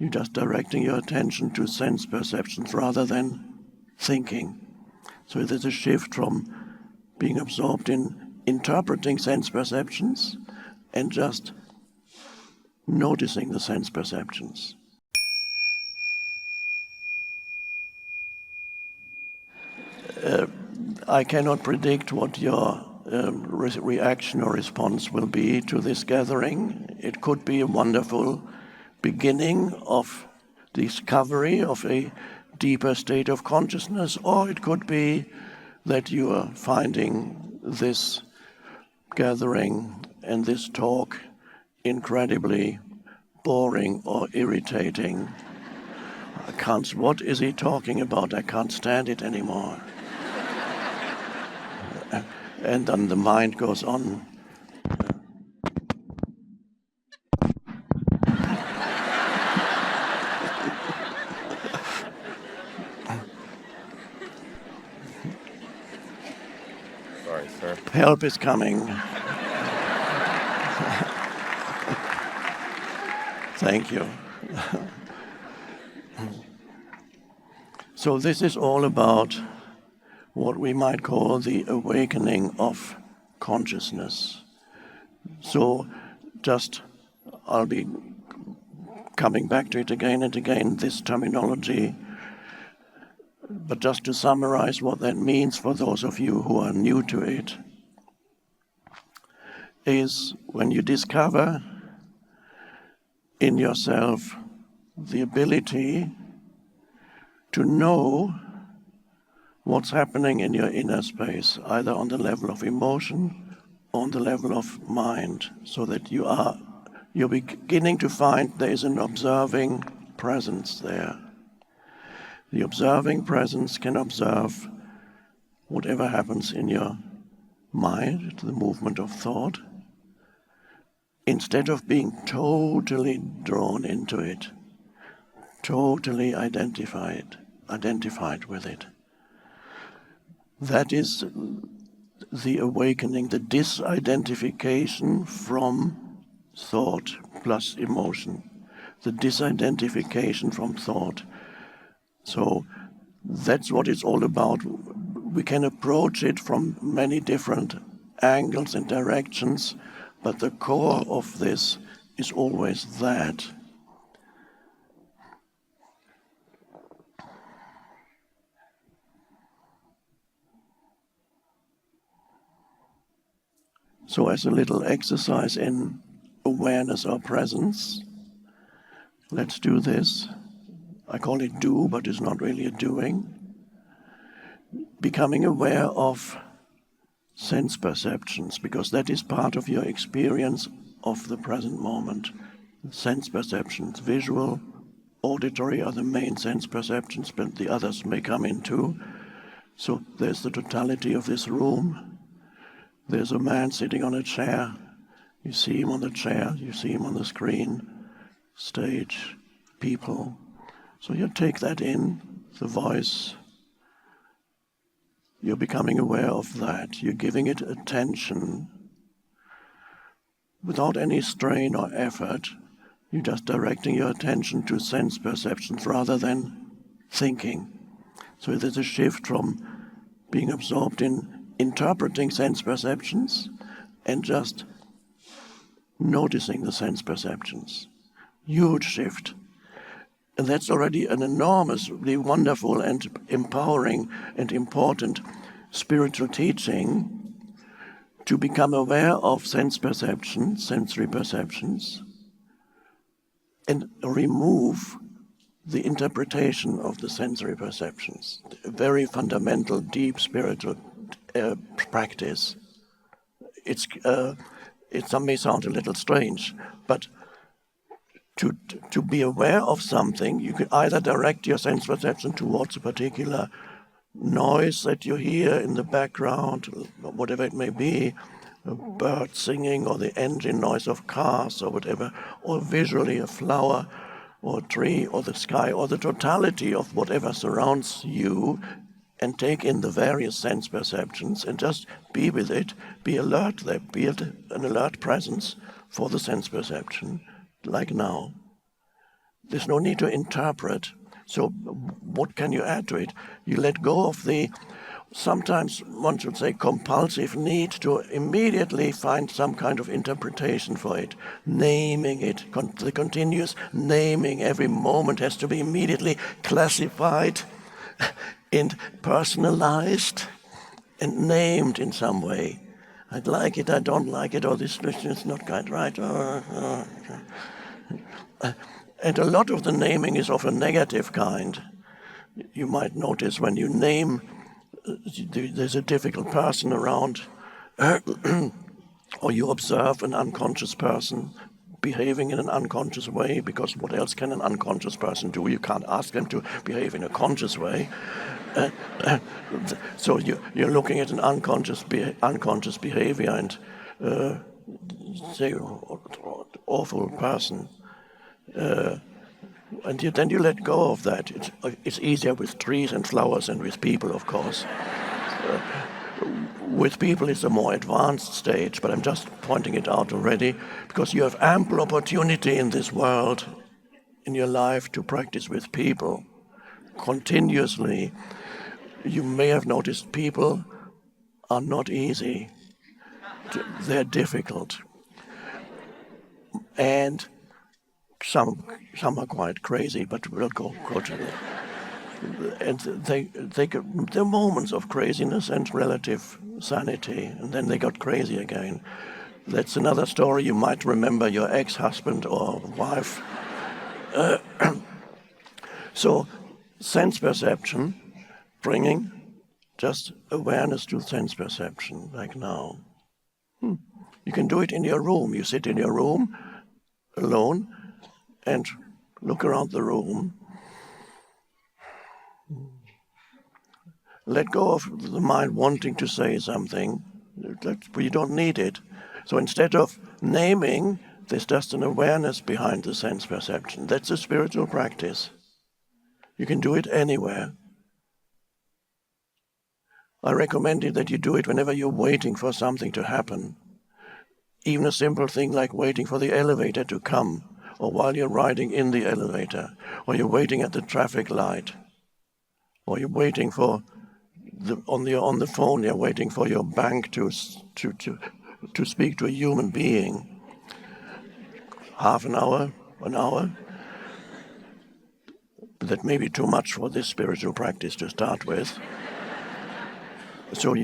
You're just directing your attention to sense perceptions rather than thinking. So there's a shift from being absorbed in interpreting sense perceptions and just noticing the sense perceptions. I cannot predict what your reaction or response will be to this gathering. It could be a wonderful beginning of discovery of a deeper state of consciousness, or it could be that you are finding this gathering and this talk incredibly boring or irritating. What is he talking about? I can't stand it anymore. And then the mind goes on. Sorry, sir. Help is coming. Thank you. So this is all about what we might call the awakening of consciousness. So I'll be coming back to it again and again, this terminology, but just to summarize what that means for those of you who are new to it, is when you discover in yourself the ability to know what's happening in your inner space, either on the level of emotion or on the level of mind, so that you're beginning to find there is an observing presence there. The observing presence can observe whatever happens in your mind, the movement of thought, instead of being totally drawn into it, totally identified with it. That is the awakening, the disidentification from thought plus emotion, the disidentification from thought. So that's what it's all about. We can approach it from many different angles and directions, but the core of this is always that. So as a little exercise in awareness or presence, let's do this. I call it do, but it's not really a doing. Becoming aware of sense perceptions, because that is part of your experience of the present moment. Sense perceptions, visual, auditory are the main sense perceptions, but the others may come in too. So there's the totality of this room. There's a man sitting on a chair. You see him on the chair, you see him on the screen, stage, people. So you take that in, the voice. You're becoming aware of that. You're giving it attention without any strain or effort. You're just directing your attention to sense perceptions rather than thinking. So there's a shift from being absorbed in interpreting sense perceptions and just noticing the sense perceptions. Huge shift. And that's already an enormously wonderful and empowering and important spiritual teaching, to become aware of sense perceptions, sensory perceptions, and remove the interpretation of the sensory perceptions. A very fundamental, deep spiritual practice. It may sound a little strange, but to be aware of something, you can either direct your sense perception towards a particular noise that you hear in the background, whatever it may be, a bird singing or the engine noise of cars or whatever, or visually a flower or a tree or the sky or the totality of whatever surrounds you, and take in the various sense perceptions and just be with it, be alert there, be an alert presence for the sense perception, like now. There's no need to interpret. So what can you add to it? You let go of the, sometimes one should say, compulsive need to immediately find some kind of interpretation for it, naming it. The continuous naming every moment has to be immediately classified and personalized and named in some way. I like it, I don't like it, or this is not quite right. And a lot of the naming is of a negative kind. You might notice when you name, there's a difficult person around, or you observe an unconscious person behaving in an unconscious way, because what else can an unconscious person do? You can't ask them to behave in a conscious way. So you're looking at an unconscious behavior and say, awful person. And then you let go of that. It's easier with trees and flowers than with people, of course. With people it's a more advanced stage, but I'm just pointing it out already, because you have ample opportunity in this world, in your life, to practice with people continuously. You may have noticed people are not easy. They're difficult. And some are quite crazy, but we'll go to that. And there are moments of craziness and relative sanity, and then they got crazy again. That's another story. You might remember your ex-husband or wife. So sense perception, bringing just awareness to sense perception, like now. You can do it in your room. You sit in your room alone and look around the room. Let go of the mind wanting to say something. You don't need it. So instead of naming, there's just an awareness behind the sense perception. That's a spiritual practice. You can do it anywhere. I recommend it that you do it whenever you're waiting for something to happen. Even a simple thing like waiting for the elevator to come, or while you're riding in the elevator, or you're waiting at the traffic light, or you're waiting for on the phone, you're waiting for your bank to speak to a human being. Half an hour. But that may be too much for this spiritual practice to start with. So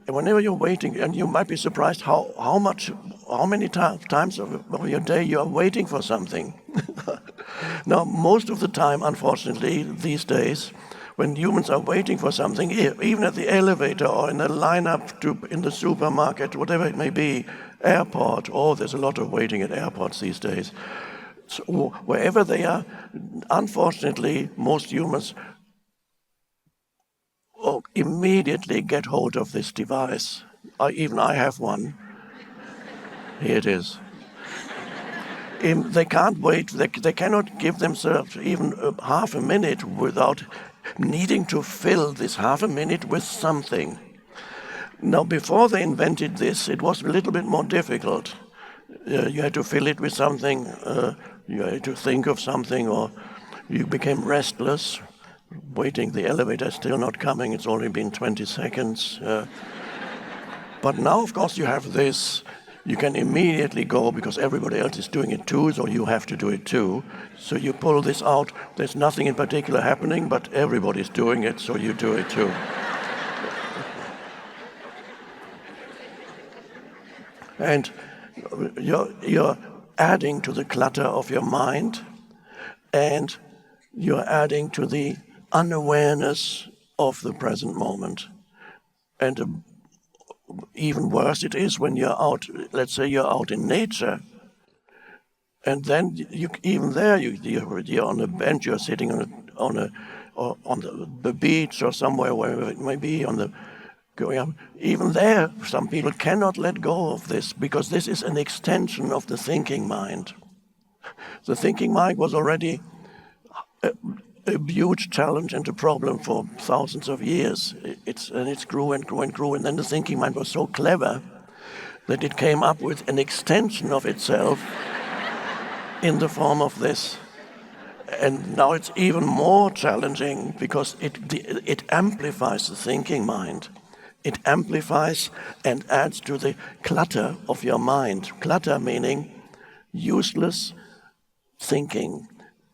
whenever you're waiting, and you might be surprised how many times of your day you are waiting for something. Now, most of the time, unfortunately, these days, when humans are waiting for something, even at the elevator or in the lineup in the supermarket, whatever it may be, airport, there's a lot of waiting at airports these days. So wherever they are, unfortunately, most humans immediately get hold of this device. Even I have one. Here it is. They can't wait. They cannot give themselves even half a minute without needing to fill this half a minute with something. Now, before they invented this, it was a little bit more difficult. You had to fill it with something. You had to think of something, or you became restless. Waiting, the elevator is still not coming. It's only been 20 seconds. But now, of course, you have this. You can immediately go because everybody else is doing it too, so you have to do it too. So you pull this out. There's nothing in particular happening, but everybody's doing it, so you do it too. And you're adding to the clutter of your mind, and you're adding to the unawareness of the present moment. And even worse it is when you're out, let's say you're out in nature, and then you're on a bench, you're sitting on the beach or somewhere, wherever it may be, going up. Even there, some people cannot let go of this, because this is an extension of the thinking mind. The thinking mind was already a huge challenge and a problem for thousands of years. It grew and grew and grew, and then the thinking mind was so clever that it came up with an extension of itself in the form of this. And now it's even more challenging because it amplifies the thinking mind. It amplifies and adds to the clutter of your mind. Clutter meaning useless thinking,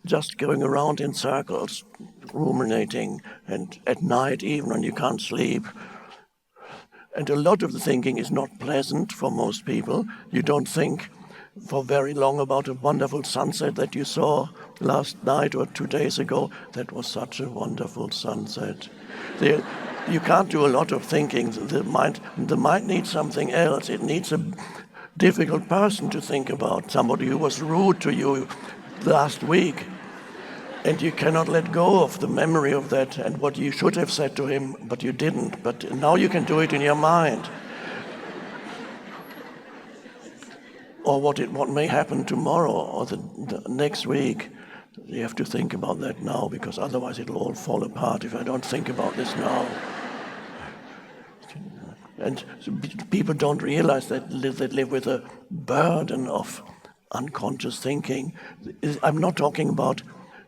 just going around in circles, ruminating, and at night even when you can't sleep. And a lot of the thinking is not pleasant for most people. You don't think for very long about a wonderful sunset that you saw last night or 2 days ago. That was such a wonderful sunset. You can't do a lot of thinking. The mind needs something else. It needs a difficult person to think about, somebody who was rude to you last week. And you cannot let go of the memory of that and what you should have said to him, but you didn't. But now you can do it in your mind. Or what may happen tomorrow or the next week. You have to think about that now, because otherwise it'll all fall apart if I don't think about this now. And people don't realize that they live with a burden of unconscious thinking. I'm not talking about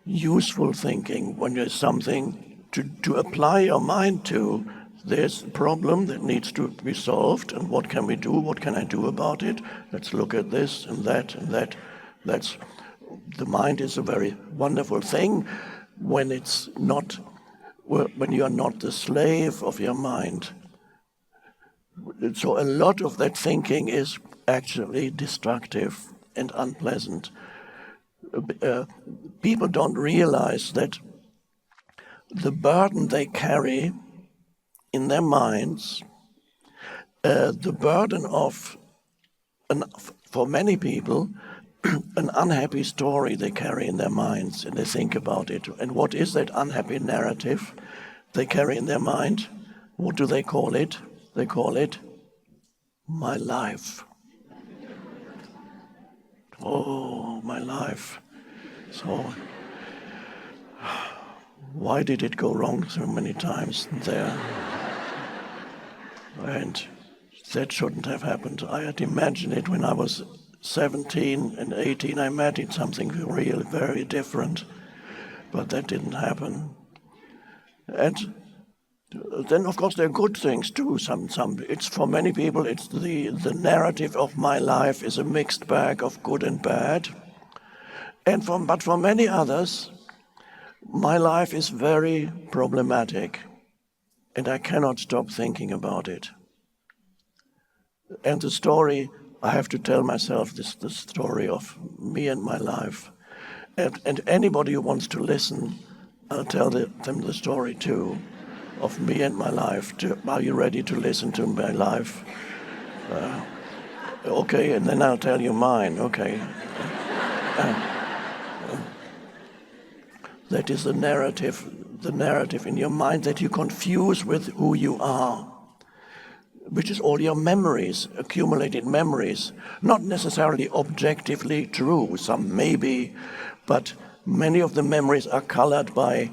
useful thinking when there's something to apply your mind to. There's a problem that needs to be solved, and what can we do? What can I do about it? Let's look at this and that and that. The mind is a very wonderful thing when you are not the slave of your mind. So a lot of that thinking is actually destructive and unpleasant. People don't realize that the burden they carry in their minds, the burden of, for many people, an unhappy story they carry in their minds, and they think about it. And what is that unhappy narrative they carry in their mind? What do they call it? They call it my life. Oh, my life. So, why did it go wrong so many times there? And that shouldn't have happened. I had imagined it when I was 17 and 18. I imagined something really very different, but that didn't happen. And then, of course, there are good things too. It's for many people. It's the narrative of my life is a mixed bag of good and bad. But for many others, my life is very problematic, and I cannot stop thinking about it. And the story I have to tell myself, the story of me and my life. And anybody who wants to listen, I'll tell them the story too, of me and my life. Are you ready to listen to my life? Okay, and then I'll tell you mine, okay. That is the narrative in your mind that you confuse with who you are, which is all your memories, accumulated memories, not necessarily objectively true, some maybe, but many of the memories are colored by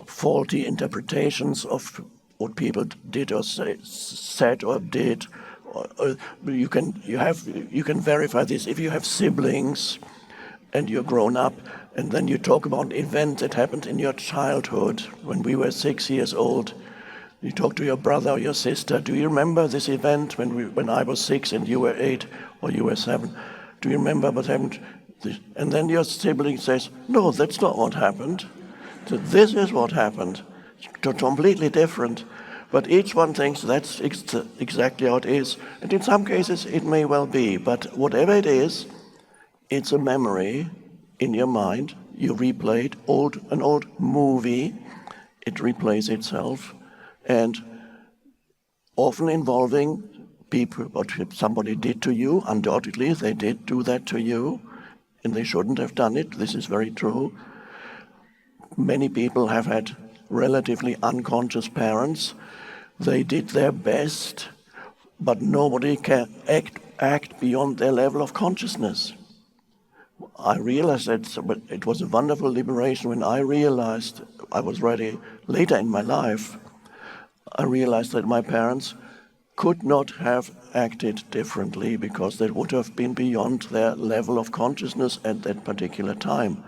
faulty interpretations of what people did or said or did. You can verify this if you have siblings and you're grown up, and then you talk about an event that happened in your childhood when we were 6 years old. You talk to your brother or your sister. Do you remember this event when I was 6 and you were 8 or you were 7? Do you remember what happened? And then your sibling says, no, that's not what happened. So this is what happened. It's completely different. But each one thinks that's exactly how it is. And in some cases it may well be. But whatever it is, it's a memory in your mind. You replay it, an old movie. It replays itself. And often involving people, what somebody did to you. Undoubtedly, they did do that to you, and they shouldn't have done it. This is very true. Many people have had relatively unconscious parents. They did their best, but nobody can act beyond their level of consciousness. I realized that, but it was a wonderful liberation when I realized I was ready later in my life. I realized that my parents could not have acted differently because that would have been beyond their level of consciousness at that particular time.